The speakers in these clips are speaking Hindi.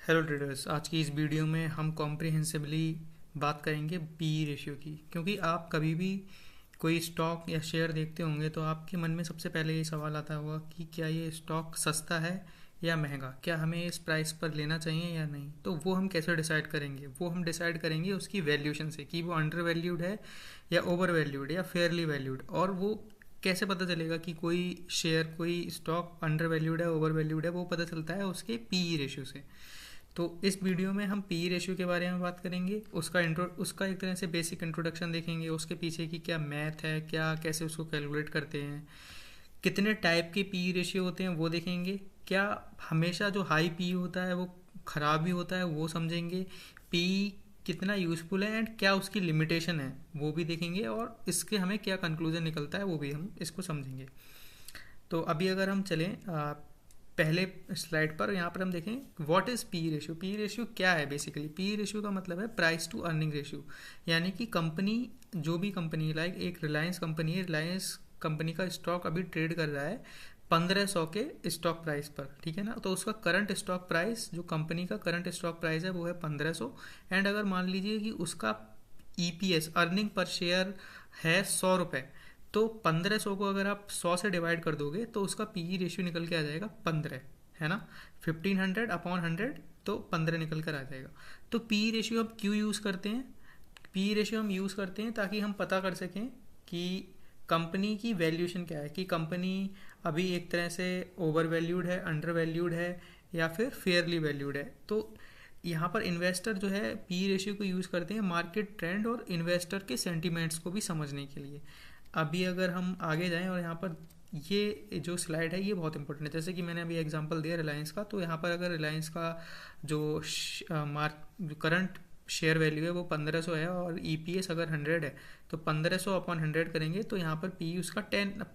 हेलो ट्रेडर्स, आज की इस वीडियो में हम कॉम्प्रिहेंसिवली बात करेंगे पीई रेशियो की। क्योंकि आप कभी भी कोई स्टॉक या शेयर देखते होंगे तो आपके मन में सबसे पहले ये सवाल आता होगा कि क्या ये स्टॉक सस्ता है या महंगा, क्या हमें इस प्राइस पर लेना चाहिए या नहीं। तो वो हम कैसे डिसाइड करेंगे? वो हम डिसाइड करेंगे उसकी वैल्यूएशन से कि वो अंडर वैल्यूड है या ओवर वैल्यूड या फेयरली वैल्यूड। और वो कैसे पता चलेगा कि कोई शेयर, कोई स्टॉक अंडर वैल्यूड है, ओवर वैल्यूड है? वो पता चलता है उसके पीई रेशियो से। तो इस वीडियो में हम पी रेशियो के बारे में बात करेंगे। उसका एक तरह से बेसिक इंट्रोडक्शन देखेंगे, उसके पीछे की क्या मैथ है, क्या कैसे उसको कैलकुलेट करते हैं, कितने टाइप के पी रेशियो होते हैं वो देखेंगे, क्या हमेशा जो हाई पी होता है वो ख़राब भी होता है वो समझेंगे, पी कितना यूज़फुल है एंड क्या उसकी लिमिटेशन है वो भी देखेंगे, और इसके हमें क्या कंक्लूजन निकलता है वो भी हम इसको समझेंगे। तो अभी अगर हम चलें पहले स्लाइड पर, यहाँ पर हम देखें what is P ratio. P ratio क्या है? बेसिकली पी रेशियो का मतलब है प्राइस टू अर्निंग रेशियो। यानी कि कंपनी, जो भी कंपनी, लाइक एक रिलायंस कंपनी है, रिलायंस कंपनी का स्टॉक अभी ट्रेड कर रहा है 1500 के स्टॉक प्राइस पर, ठीक है ना। तो उसका करंट स्टॉक प्राइस, जो कंपनी का करंट स्टॉक प्राइस है वो है 1500। एंड अगर मान लीजिए कि उसका ईपीएस, अर्निंग पर शेयर, है 100 रुपये, तो 1500 को अगर आप 100 से डिवाइड कर दोगे तो उसका पीई रेशियो निकल के आ जाएगा 15, है ना। 1500 अपॉन 100, तो 15 निकल कर आ जाएगा। तो पीई रेशियो हम क्यों यूज़ करते हैं? पीई रेशियो हम यूज़ करते हैं ताकि हम पता कर सकें कि कंपनी की वैल्यूएशन क्या है, कि कंपनी अभी एक तरह से ओवर वैल्यूड है, अंडर वैल्यूड है, या फिर फेयरली वैल्यूड है। तो यहाँ पर इन्वेस्टर जो है पी रेशियो को यूज़ करते हैं मार्केट ट्रेंड और इन्वेस्टर के सेंटिमेंट्स को भी समझने के लिए। अभी अगर हम आगे जाएं और यहाँ पर ये जो स्लाइड है ये बहुत इंपॉर्टेंट है। जैसे कि मैंने अभी एग्जांपल दिया रिलायंस का, तो यहाँ पर अगर रिलायंस का जो करंट शेयर वैल्यू है वो 1500 है और ईपीएस अगर 100 है, तो 1500 अपॉन 100 करेंगे तो यहाँ पर पी उसका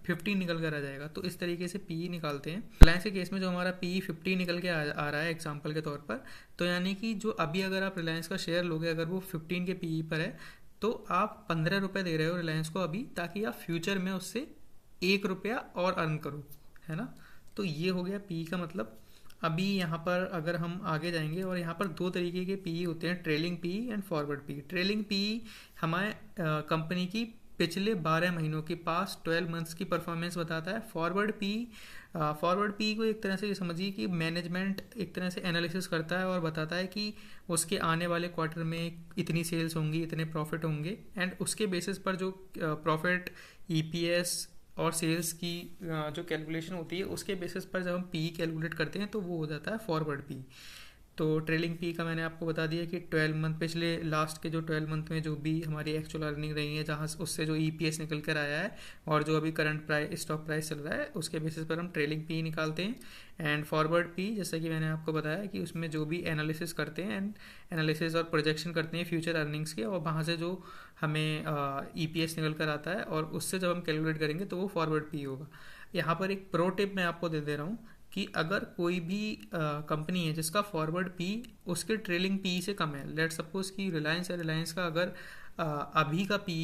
15 निकल कर आ जाएगा। तो इस तरीके से पी निकालते हैं। रिलायंस के केस में जो हमारा पी 15 निकल के आ रहा है एग्जाम्पल के तौर पर, तो यानी कि जो अभी अगर आप रिलायंस का शेयर लोगे, अगर वो 15 के पी पर है, तो आप 15 रुपये दे रहे हो रिलायंस को अभी, ताकि आप फ्यूचर में उससे 1 रुपया और अर्न करो, है ना। तो ये हो गया पी का मतलब। अभी यहाँ पर अगर हम आगे जाएंगे और यहाँ पर दो तरीके के पी होते हैं, trailing P and forward P. Trailing P हमारे कंपनी की पिछले 12 महीनों की, पास्ट 12 मंथ्स की परफॉर्मेंस बताता है। फॉरवर्ड पी को एक तरह से ये समझिए कि मैनेजमेंट एक तरह से एनालिसिस करता है और बताता है कि उसके आने वाले क्वार्टर में इतनी सेल्स होंगी, इतने प्रॉफिट होंगे, एंड उसके बेसिस पर जो प्रॉफिट, ईपीएस और सेल्स की जो कैलकुलेशन होती है, उसके बेसिस पर जब हम पी कैलकुलेट करते हैं तो वो हो जाता है फॉरवर्ड पी। तो ट्रेलिंग पी का मैंने आपको बता दिया कि 12 मंथ, पिछले लास्ट के जो 12 मंथ में जो भी हमारी एक्चुअल अर्निंग रही है, जहाँ उससे जो ईपीएस निकल कर आया है और जो अभी करंट प्राइस, स्टॉक प्राइस चल रहा है, उसके बेसिस पर हम ट्रेलिंग पी निकालते हैं। एंड फॉरवर्ड पी, जैसा कि मैंने आपको बताया कि उसमें जो भी एनालिसिस करते हैं, एंड एनालिसिस और प्रोजेक्शन करते हैं फ्यूचर अर्निंग्स के, और वहाँ से जो हमें ईपीएस निकल कर आता है और उससे जब हम कैलकुलेट करेंगे तो वो फॉरवर्ड पी होगा। यहाँ पर एक प्रो टिप मैं आपको दे दे रहा हूँ कि अगर कोई भी कंपनी है जिसका फॉरवर्ड पी उसके ट्रेलिंग पी से कम है, लेट सपोज कि रिलायंस है, रिलायंस का अगर अभी का पी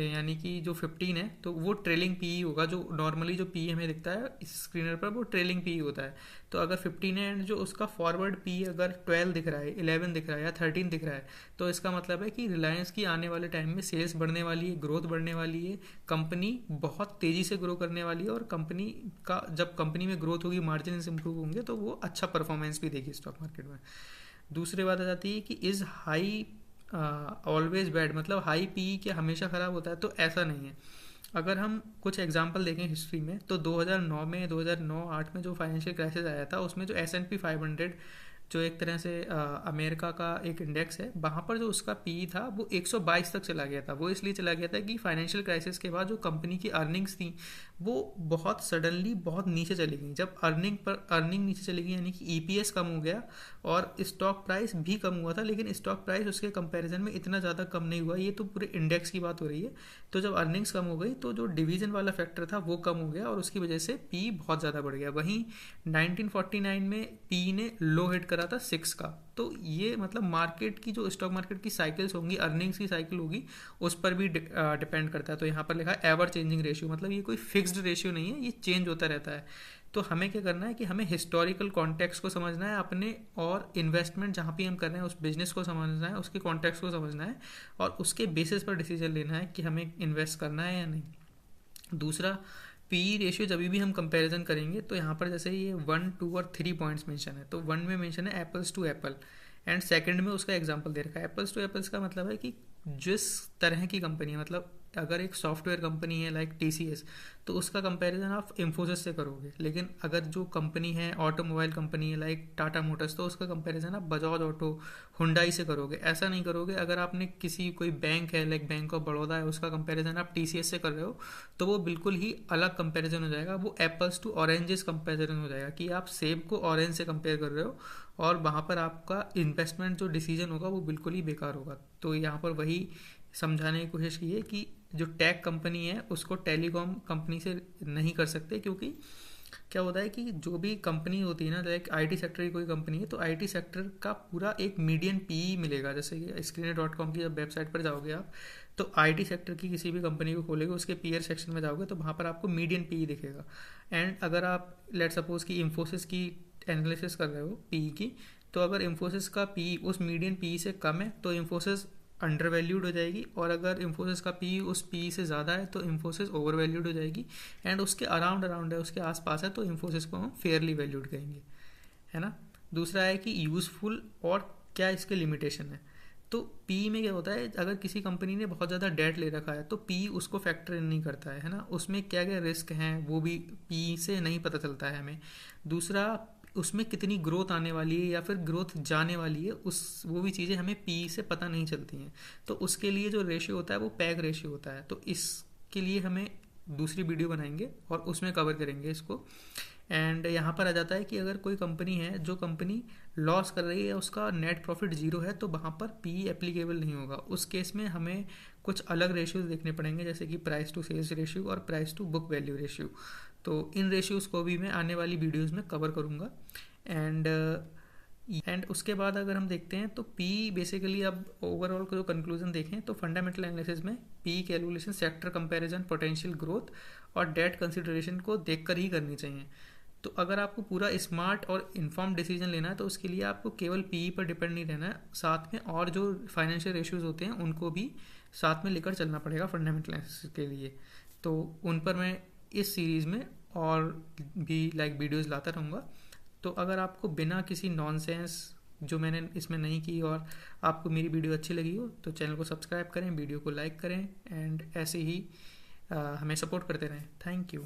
यानी कि जो 15 है, तो वो ट्रेलिंग पी होगा। जो नॉर्मली जो पी हमें दिखता है इस स्क्रीनर पर वो ट्रेलिंग पी होता है। तो अगर 15 है एंड जो उसका फॉरवर्ड पी अगर 12 दिख रहा है, 11 दिख रहा है या 13 दिख रहा है, तो इसका मतलब है कि रिलायंस की आने वाले टाइम में सेल्स बढ़ने वाली है, ग्रोथ बढ़ने वाली है, कंपनी बहुत तेज़ी से ग्रो करने वाली है, और कंपनी का जब कंपनी में ग्रोथ होगी, मार्जिन इंप्रूव होंगे, तो वो अच्छा परफॉर्मेंस भी देगी स्टॉक मार्केट में। दूसरी बात आ जाती है कि इज़ हाई ऑलवेज बैड, मतलब हाई पी क्या हमेशा ख़राब होता है? तो ऐसा नहीं है। अगर हम कुछ एग्जांपल देखें हिस्ट्री में, तो 2009 में, 2009-8 में जो फाइनेंशियल क्राइसिस आया था, उसमें जो S&P 500, जो एक तरह से अमेरिका का एक इंडेक्स है, वहाँ पर जो उसका पी था वो 122 तक चला गया था। वो इसलिए चला गया था कि फाइनेंशियल क्राइसिस के बाद जो कंपनी की अर्निंग्स थी वो बहुत सडनली बहुत नीचे चली गई। जब अर्निंग नीचे चली गई, यानी कि ईपीएस कम हो गया और स्टॉक प्राइस भी कम हुआ था, लेकिन स्टॉक प्राइस उसके कंपैरिजन में इतना ज़्यादा कम नहीं हुआ। ये तो पूरे इंडेक्स की बात हो रही है। तो जब अर्निंग्स कम हो गई तो जो डिवीजन वाला फैक्टर था वो कम हो गया और उसकी वजह से पी बहुत ज़्यादा बढ़ गया। वहीं 1949 में पी ने लो हिट करा था 6 का। तो ये मतलब मार्केट की, जो स्टॉक मार्केट की साइकिल्स होंगी, अर्निंग्स की साइकिल होगी, उस पर भी डिपेंड करता है। तो यहाँ पर लिखा है एवर चेंजिंग रेशियो, मतलब ये कोई फिक्स्ड रेशियो नहीं है, ये चेंज होता रहता है। तो हमें क्या करना है कि हमें हिस्टोरिकल कॉन्टेक्स्ट को समझना है अपने, और इन्वेस्टमेंट जहाँ पे हम कर रहे हैं उस बिजनेस को समझना है, उसके कॉन्टेक्स्ट को समझना है, और उसके बेसिस पर डिसीजन लेना है कि हमें इन्वेस्ट करना है या नहीं। दूसरा, पी रेशियो जब भी हम कंपैरिजन करेंगे तो यहाँ पर जैसे ये 1, 2 और 3 पॉइंट्स मेंशन है, तो 1 में मेंशन है apples to apple, and second में उसका एग्जांपल दे रखा है। एप्पल्स टू एप्पल्स का मतलब है कि जिस तरह की कंपनी है, मतलब अगर एक सॉफ्टवेयर कंपनी है लाइक टीसीएस, तो उसका कंपैरिजन आप इन्फोसिस से करोगे, लेकिन अगर जो कंपनी है ऑटोमोबाइल कंपनी है लाइक टाटा मोटर्स, तो उसका कंपैरिजन आप बजाज ऑटो, हुंडई से करोगे, ऐसा नहीं करोगे। अगर आपने किसी कोई बैंक है लाइक बैंक ऑफ बड़ौदा है, उसका कंपैरिजन आप टीसीएस से कर रहे हो, तो वो बिल्कुल ही अलग कंपैरिजन हो जाएगा, वो एप्पल्स टू ऑरेंजेस कंपैरिजन हो जाएगा कि आप सेब को ऑरेंज से कंपेयर कर रहे हो, और वहाँ पर आपका इन्वेस्टमेंट जो डिसीजन होगा वो बिल्कुल ही बेकार होगा। तो यहाँ पर वही समझाने की कोशिश की है कि जो टेक कंपनी है उसको टेलीकॉम कंपनी से नहीं कर सकते, क्योंकि क्या होता है कि जो भी कंपनी होती है ना, लाइक आईटी सेक्टर की कोई कंपनी है, तो आईटी सेक्टर का पूरा एक मीडियन पीई मिलेगा। जैसे कि स्क्रीनर.com की जब वेबसाइट पर जाओगे आप, तो आईटी सेक्टर की किसी भी कंपनी को खोलेगे, उसके पीयर सेक्शन में जाओगे तो वहाँ पर आपको मीडियन पीई दिखेगा। एंड अगर आप लेट सपोज कि इंफोसिस की एनालिसिस कर रहे हो पीई की, तो अगर इंफोसिस का पी उस मीडियन पी से कम है तो इंफोसिस अंडर वैल्यूड हो जाएगी, और अगर इंफोसिस का पी उस पी से ज़्यादा है तो इंफोसिस ओवर वैल्यूड हो जाएगी, एंड उसके अराउंड अराउंड है, उसके आसपास है, तो इंफोसिस को हम फेयरली वैल्यूड कहेंगे, है ना। दूसरा है कि यूज़फुल और क्या इसके लिमिटेशन है। तो पी में क्या होता है, अगर किसी कंपनी ने बहुत ज़्यादा डेट ले रखा है तो पी उसको फैक्टर इन नहीं करता है ना, उसमें क्या क्या रिस्क हैं वो भी पी से नहीं पता चलता है हमें। दूसरा, उसमें कितनी ग्रोथ आने वाली है या फिर ग्रोथ जाने वाली है, उस वो भी चीज़ें हमें पी से पता नहीं चलती हैं। तो उसके लिए जो रेशियो होता है वो पैग रेशियो होता है, तो इसके लिए हमें दूसरी वीडियो बनाएंगे और उसमें कवर करेंगे इसको। एंड यहाँ पर आ जाता है कि अगर कोई कंपनी है जो कंपनी लॉस कर रही है, उसका नेट प्रॉफिट जीरो है, तो वहाँ पर पी एप्लीकेबल नहीं होगा। उस केस में हमें कुछ अलग रेशियोज देखने पड़ेंगे, जैसे कि प्राइस टू सेल्स रेशियो और price to book value ratio. तो इन रेशियोज़ को भी मैं आने वाली वीडियोज़ में कवर करूँगा। एंड उसके बाद अगर हम देखते हैं तो पी बेसिकली, अब ओवरऑल को जो कंक्लूजन देखें तो फंडामेंटल एनालिसिस में P calculation sector comparison, potential growth और डेट कंसिडरेशन को देखकर ही करनी चाहिए। तो अगर आपको पूरा स्मार्ट और इन्फॉर्म डिसीजन लेना है तो उसके लिए आपको केवल पी पर डिपेंड नहीं रहना है, साथ में और जो फाइनेंशियल रेशियोज होते हैं उनको भी साथ में लेकर चलना पड़ेगा फंडामेंटल एनालिसिस के लिए। तो उन पर मैं इस सीरीज़ में और भी लाइक वीडियोज़ लाता रहूँगा। तो अगर आपको बिना किसी नॉनसेंस जो मैंने इसमें नहीं की और आपको मेरी वीडियो अच्छी लगी हो तो चैनल को सब्सक्राइब करें, वीडियो को लाइक करें, एंड ऐसे ही हमें सपोर्ट करते रहें। Thank you.